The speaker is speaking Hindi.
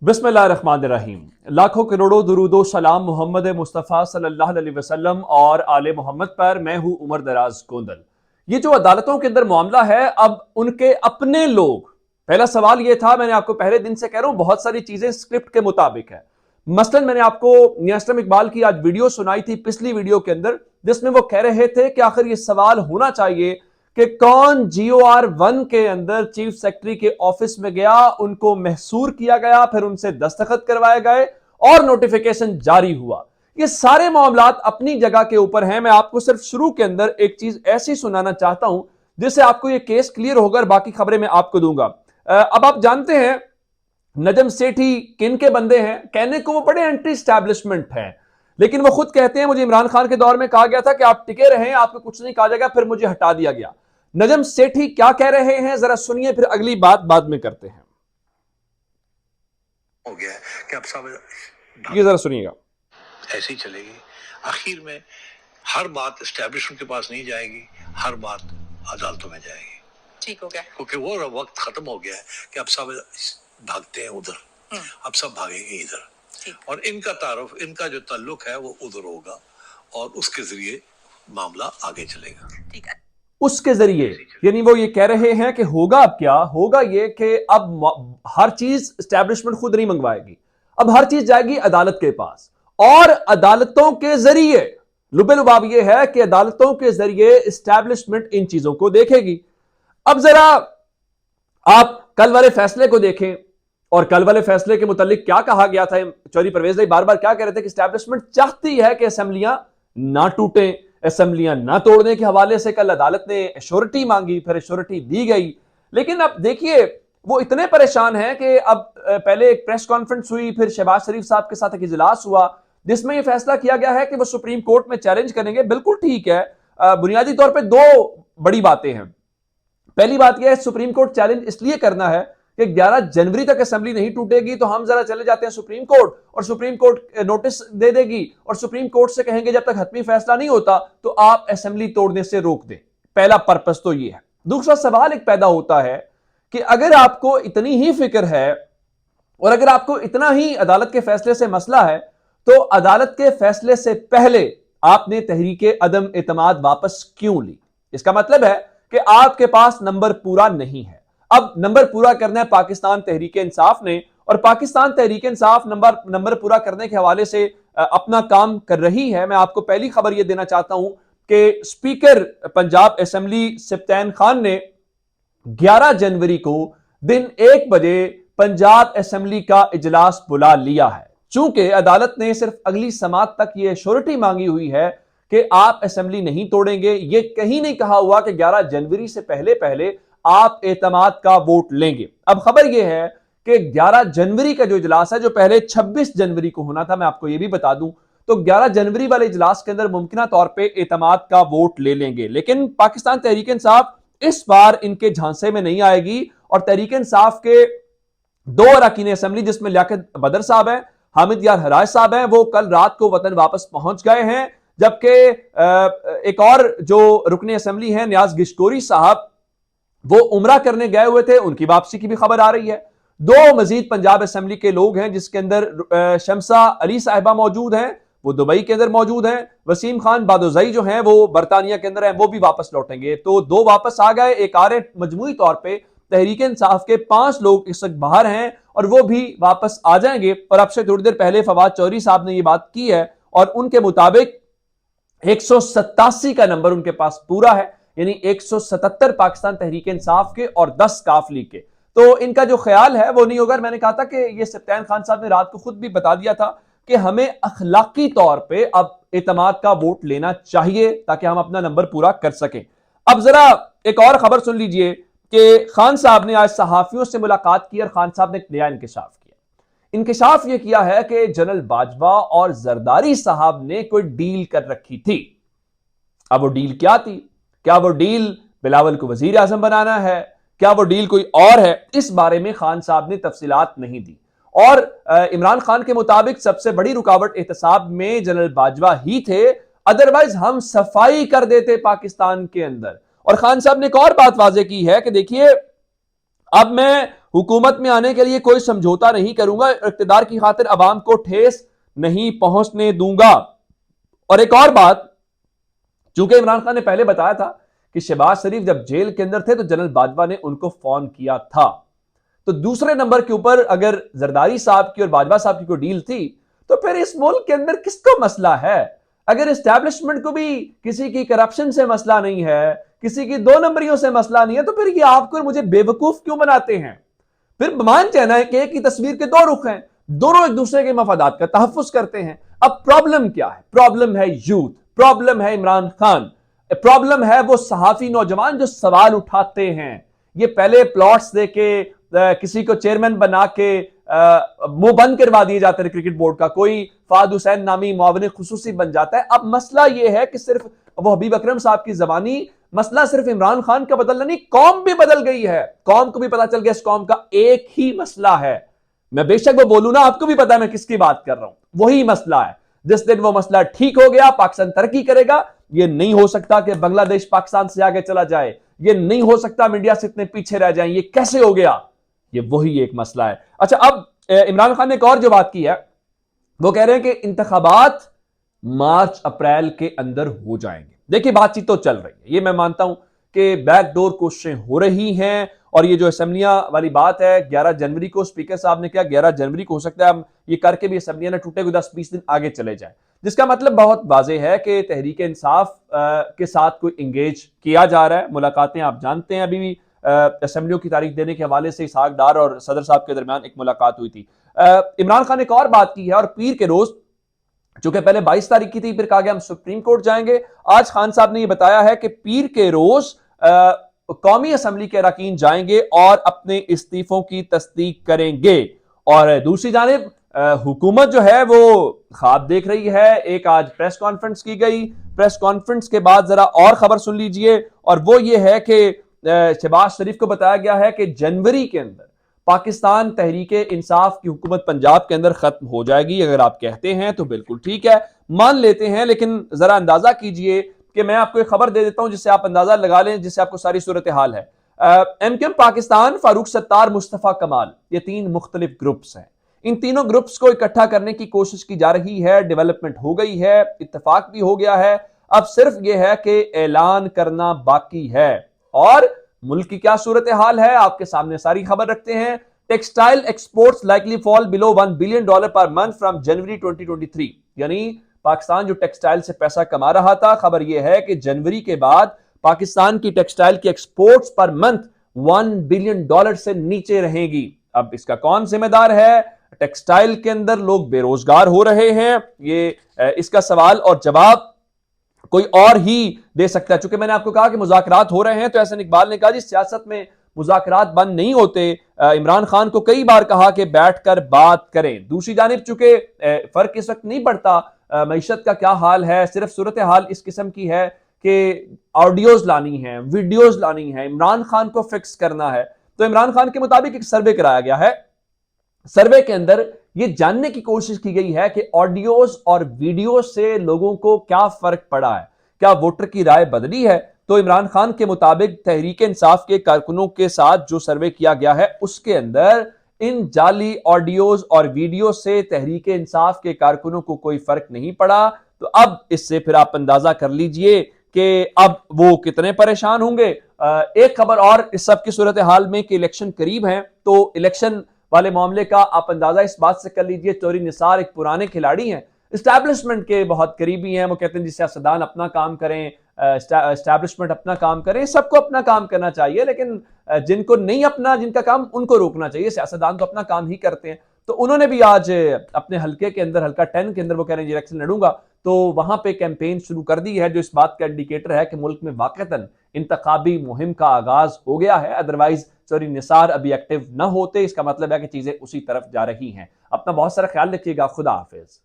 बिस्मिल्लाहिर्रहमानिर्रहीम। लाखों करोड़ों दुरूदो सलाम मोहम्मद मुस्तफ़ा सल्लल्लाहु अलैहि वसल्लम और आले मोहम्मद पर। मैं हूं उमर दराज गोंदल। ये जो अदालतों के अंदर मामला है, अब उनके अपने लोग, पहला सवाल ये था, मैंने आपको पहले दिन से कह रहा हूं, बहुत सारी चीजें स्क्रिप्ट के मुताबिक है। मसलन मैंने आपको नियाज़म इकबाल की आज वीडियो सुनाई थी पिछली वीडियो के अंदर, जिसमें वो कह रहे थे कि आखिर ये सवाल होना चाहिए कि कौन GOR1 के अंदर चीफ सेक्रेटरी के ऑफिस में गया, उनको महसूर किया गया, फिर उनसे दस्तखत करवाए गए और नोटिफिकेशन जारी हुआ। ये सारे मामलात अपनी जगह के ऊपर हैं। मैं आपको सिर्फ शुरू के अंदर एक चीज ऐसी सुनाना चाहता हूं जिससे आपको ये केस क्लियर होगा और बाकी खबरें मैं आपको दूंगा। अब आप जानते हैं नजम सेठी किन के बंदे हैं। कहने को वो बड़े एंटी स्टैब्लिशमेंट हैं, लेकिन वो खुद कहते हैं मुझे इमरान खान के दौर में कहा गया था कि आप टिके रहें, आपको कुछ नहीं कहा जाएगा, फिर मुझे हटा दिया गया। नजम सेठी क्या कह रहे हैं जरा सुनिए, फिर अगली बात बाद में करते हैं। हो गया है कि अब सब ये जरा सुनिएगा। ऐसी चलेगी, आखिर में हर बात एस्टेब्लिशमेंट के पास नहीं जाएगी, हर बात अदालतों में जाएगी। ठीक हो गया, क्योंकि वो वक्त खत्म हो गया है कि अब सब भागते हैं उधर, अब सब भागेंगे इधर, और इनका तारुफ, इनका जो ताल्लुक है वो उधर होगा और उसके जरिए मामला आगे चलेगा। ठीक है, उसके जरिए यानी वो ये कह रहे हैं कि होगा अब क्या होगा, ये कि अब हर चीज एस्टैब्लिशमेंट खुद नहीं मंगवाएगी, अब हर चीज जाएगी अदालत के पास, और अदालतों के जरिए लुबे लुबाब ये है कि अदालतों के जरिए एस्टैब्लिशमेंट इन चीजों को देखेगी। अब जरा आप कल वाले फैसले को देखें, और कल वाले फैसले के मुतालिक क्या कहा गया था। चौधरी परवेज भाई बार बार क्या कह रहे थे कि एस्टैब्लिशमेंट चाहती है कि असेंबलियां ना टूटें, असेंबलियां ना तोड़ने के हवाले से कल अदालत ने एश्योरिटी मांगी, फिर एश्योरिटी दी गई। लेकिन अब देखिए वो इतने परेशान हैं कि अब पहले एक प्रेस कॉन्फ्रेंस हुई, फिर शहबाज शरीफ साहब के साथ एक इजलास हुआ जिसमें यह फैसला किया गया है कि वो सुप्रीम कोर्ट में चैलेंज करेंगे। बिल्कुल ठीक है, बुनियादी तौर पर दो बड़ी बातें हैं। पहली बात यह है, सुप्रीम कोर्ट चैलेंज इसलिए करना है कि 11 जनवरी तक असेंबली नहीं टूटेगी तो हम जरा चले जाते हैं सुप्रीम कोर्ट, और सुप्रीम कोर्ट नोटिस दे देगी और सुप्रीम कोर्ट से कहेंगे जब तक हतमी फैसला नहीं होता तो आप असेंबली तोड़ने से रोक दें। पहला पर्पस तो यह है। दूसरा सवाल एक पैदा होता है कि अगर आपको इतनी ही फिक्र है और अगर आपको इतना ही अदालत के फैसले से मसला है, तो अदालत के फैसले से पहले आपने तहरीके अदम एतमाद वापस क्यों ली? इसका मतलब है कि आपके पास नंबर पूरा नहीं है। अब नंबर पूरा करना है पाकिस्तान तहरीक इंसाफ ने, और पाकिस्तान तहरीक इंसाफ नंबर पूरा करने के हवाले से अपना काम कर रही है। मैं आपको पहली खबर यह देना चाहता हूं कि स्पीकर पंजाब असेंबली सिप्तैन खान ने 11 जनवरी को दिन 1 बजे पंजाब असेंबली का इजलास बुला लिया है। चूंकि अदालत ने सिर्फ अगली समात तक यह श्योरिटी मांगी हुई है कि आप असेंबली नहीं तोड़ेंगे, यह कहीं नहीं कहा हुआ कि 11 जनवरी से पहले पहले आप एतमाद का वोट लेंगे। अब खबर यह है कि 11 जनवरी का जो इजलास है, जो पहले 26 जनवरी को होना था, मैं आपको यह भी बता दूं, तो 11 जनवरी वाले इजलास के अंदर मुमकिन तौर पे एतमाद का वोट ले लेंगे। लेकिन पाकिस्तान तहरीक इंसाफ इस बार इनके झांसे में नहीं आएगी, और तहरीक इंसाफ के 2 अरकान असेंबली जिसमें लियाकत बदर साहब हैं, हामिद यार हराज साहब हैं, वो कल रात को वतन वापस पहुंच गए हैं, जबकि एक और जो रुकने असेंबली है नियाज गिश्कोरी साहब, वो उमरा करने गए हुए थे, उनकी वापसी की भी खबर आ रही है। 2 मजीद पंजाब असेंबली के लोग हैं जिसके अंदर शमसा अली साहिबा मौजूद हैं, वो दुबई के अंदर मौजूद हैं। वसीम खान बादोजई जो हैं वो बरतानिया के अंदर हैं, वो भी वापस लौटेंगे। तो 2 वापस आ गए, एक आ रहे। मजमूई तौर पर तहरीक इंसाफ के 5 लोग इस वक्त बाहर हैं और वो भी वापस आ जाएंगे। और अब से थोड़ी देर पहले फवाद चौधरी साहब ने यह बात की है और उनके मुताबिक 187 का नंबर उनके पास पूरा है, यानी 177 पाकिस्तान तहरीक इंसाफ के और 10 काफ लीग के। तो इनका जो ख्याल है वो नहीं होगा। मैंने कहा था कि ये सिप्तैन खान साहब ने रात को खुद भी बता दिया था कि हमें अखलाकी तौर पे अब एतमाद का वोट लेना चाहिए ताकि हम अपना नंबर पूरा कर सकें। अब जरा एक और खबर सुन लीजिए कि खान साहब ने आज सहाफियों से मुलाकात की और खान साहब ने एक नया इंकशाफ किया। इंकशाफ यह किया है कि जनरल बाजवा और जरदारी साहब ने कोई डील कर रखी थी। अब वो डील क्या थी? क्या वो डील बिलावल को वजीर आजम बनाना है? क्या वो डील कोई और है? इस बारे में खान साहब ने तफसीलात नहीं दी। और इमरान खान के मुताबिक सबसे बड़ी रुकावट एहतसाब में जनरल बाजवा ही थे, अदरवाइज हम सफाई कर देते पाकिस्तान के अंदर। और खान साहब ने एक और बात वाजे की है कि देखिए अब मैं हुकूमत में आने के लिए कोई समझौता नहीं करूंगा, इक़्तिदार की खातिर अवाम को ठेस नहीं पहुंचने दूंगा। और एक और बात, चूंकि इमरान खान ने पहले बताया था कि शहबाज शरीफ जब जेल के अंदर थे तो जनरल बाजवा ने उनको फोन किया था, तो दूसरे नंबर के ऊपर अगर जरदारी साहब की और बाजवा साहब की कोई डील थी तो फिर इस मुल्क के अंदर किसको मसला है? अगर एस्टैब्लिशमेंट को भी किसी की करप्शन से मसला नहीं है, किसी की दो नंबरियों से मसला नहीं है, तो फिर ये आपको और मुझे बेवकूफ क्यों बनाते हैं? फिर मान जाना है कि एक ही तस्वीर के दो रुख हैं, दोनों एक दूसरे के मफादात का तहफ्फुज करते हैं। अब प्रॉब्लम क्या है? प्रॉब्लम है यूथ, प्रॉब्लम है इमरान खान, प्रॉब्लम है वो सहाफी नौजवान जो सवाल उठाते हैं। ये पहले प्लॉट्स देके किसी को चेयरमैन बना के मुंह बंद करवा दिए जाते हैं क्रिकेट बोर्ड का, कोई फाद हुसैन नामी मुआविन खुसूसी बन जाता है। अब मसला यह है कि सिर्फ वो हबीब अकरम साहब की जबानी मसला सिर्फ इमरान खान का बदलना नहीं, कौम भी बदल गई है। कौम को भी पता चल गया इस कौम का एक ही मसला है। मैं बेशक वो बोलूं ना, आपको भी पता है मैं किसकी बात कर रहा हूं। वही मसला है, जिस दिन वो मसला ठीक हो गया पाकिस्तान तरक्की करेगा। ये नहीं हो सकता कि बांग्लादेश पाकिस्तान से आगे चला जाए, ये नहीं हो सकता इंडिया से इतने पीछे रह जाए। ये कैसे हो गया? ये वही एक मसला है। अच्छा, अब इमरान खान ने एक और जो बात की है, वो कह रहे हैं कि इंतखाबात मार्च अप्रैल के अंदर हो जाएंगे। देखिए, बातचीत तो चल रही है, ये मैं मानता हूं कि बैकडोर कोशिशें हो रही हैं। और ये जो असेंबलियां वाली बात है, 11 जनवरी को स्पीकर साहब ने कहा 11 जनवरी को हो सकता है हम ये करके भी असेंबलियां ना टूटे, 10-20 दिन आगे चले जाए, जिसका मतलब बहुत वाज़ेह है कि तहरीक इंसाफ के साथ कोई इंगेज किया जा रहा है। मुलाकातें आप जानते हैं, अभी भी असेंबलियों की तारीख देने के हवाले से इसहाक डार और सदर साहब के दरमियान एक मुलाकात हुई थी। इमरान खान ने एक और बात की है, और पीर के रोज, चूंकि पहले 22 तारीख की थी, फिर कहा गया हम सुप्रीम कोर्ट जाएंगे। आज खान साहब ने यह बताया है कि पीर के रोज कौमी असम्बली के अरकान जाएंगे और अपने इस्तीफों की तस्दीक करेंगे। और दूसरी जानिब हुकूमत जो है वो ख्वाब देख रही है। एक आज प्रेस कॉन्फ्रेंस की गई, प्रेस कॉन्फ्रेंस के बाद जरा और खबर सुन लीजिए, और वो ये है कि शहबाज शरीफ को बताया गया है कि जनवरी के अंदर पाकिस्तान तहरीक इंसाफ की हुकूमत पंजाब के अंदर खत्म हो जाएगी। अगर आप कहते हैं तो बिल्कुल ठीक है, मान लेते हैं, लेकिन जरा अंदाजा कीजिए कि मैं आपको एक खबर दे देता हूं जिससे आप अंदाजा लगा लें, जिससे आपको सारी सूरत हाल है। एमकेएम पाकिस्तान, फारूक सत्तार, मुस्तफा कमाल, ये 3 मुख्तलिफ ग्रुप्स हैं। इन तीनों ग्रुप्स को इकट्ठा करने की कोशिश की जा रही है, डेवलपमेंट हो गई है, इत्तेफाक भी हो गया है। अब सिर्फ यह है कि ऐलान करना बाकी है। और मुल्क की क्या सूरत हाल है आपके सामने सारी खबर रखते हैं। Textile exports likely fall below $1 billion per month from January 2023। यानी पाकिस्तान जो टेक्सटाइल से पैसा कमा रहा था, खबर यह है कि जनवरी के बाद पाकिस्तान की टेक्सटाइल की एक्सपोर्ट्स पर मंथ $1 बिलियन से नीचे रहेगी। अब इसका कौन जिम्मेदार है? टेक्सटाइल के अंदर लोग बेरोजगार हो रहे हैं। ये इसका सवाल और जवाब कोई और ही दे सकता है। चूंकि मैंने आपको कहा कि मुज़ाकरात हो रहे हैं, तो एहसन इकबाल ने कहा जी सियासत में मुज़ाकरात बंद नहीं होते। इमरान खान को कई बार कहा कि बैठकर बात करें। दूसरी जानिब चूंकि फर्क इस वक्त नहीं पड़ता मईशत का क्या हाल है, सिर्फ सूरत हाल इस किस्म की है कि ऑडियोज लानी है, वीडियोज लानी है, इमरान खान को फिक्स करना है। तो इमरान खान के मुताबिक एक सर्वे कराया गया है। सर्वे के अंदर यह जानने की कोशिश की गई है कि ऑडियोज और वीडियो से लोगों को क्या फर्क पड़ा है, क्या वोटर की राय बदली है। तो इमरान खान के मुताबिक तहरीक इंसाफ के कारकुनों के साथ जो सर्वे किया गया है उसके अंदर इन जाली ऑडियोज और वीडियो से तहरीक इंसाफ के कारकुनों को कोई फर्क नहीं पड़ा। तो अब इससे फिर आप अंदाजा कर लीजिए कि अब वो कितने परेशान होंगे। एक खबर और इस सब की सूरत हाल में कि इलेक्शन करीब है, तो इलेक्शन वाले मामले का आप अंदाजा इस बात से कर लीजिए, तोरी निसार एक पुराने खिलाड़ी हैं, एस्टैब्लिशमेंट के बहुत करीबी हैं। वो कहते हैं जी सियासतदान अपना काम करें, एस्टैब्लिशमेंट अपना काम करें, सबको अपना काम करना चाहिए, लेकिन जिनको नहीं अपना, जिनका काम उनको रोकना चाहिए। सियासतदान तो अपना काम ही करते हैं। तो उन्होंने भी आज अपने हल्के के अंदर, हल्का 10 के अंदर, वो कह रहे हैं इलेक्शन लड़ूंगा, तो वहां पे कैंपेन शुरू कर दी है, जो इस बात का इंडिकेटर है कि मुल्क में वाकईतन इंतखाबी मुहिम का आगाज हो गया है। अदरवाइज सॉरी निसार अभी एक्टिव न होते, इसका मतलब है कि चीजें उसी तरफ जा रही हैं। अपना बहुत सारा ख्याल रखिएगा। खुदा हाफिज।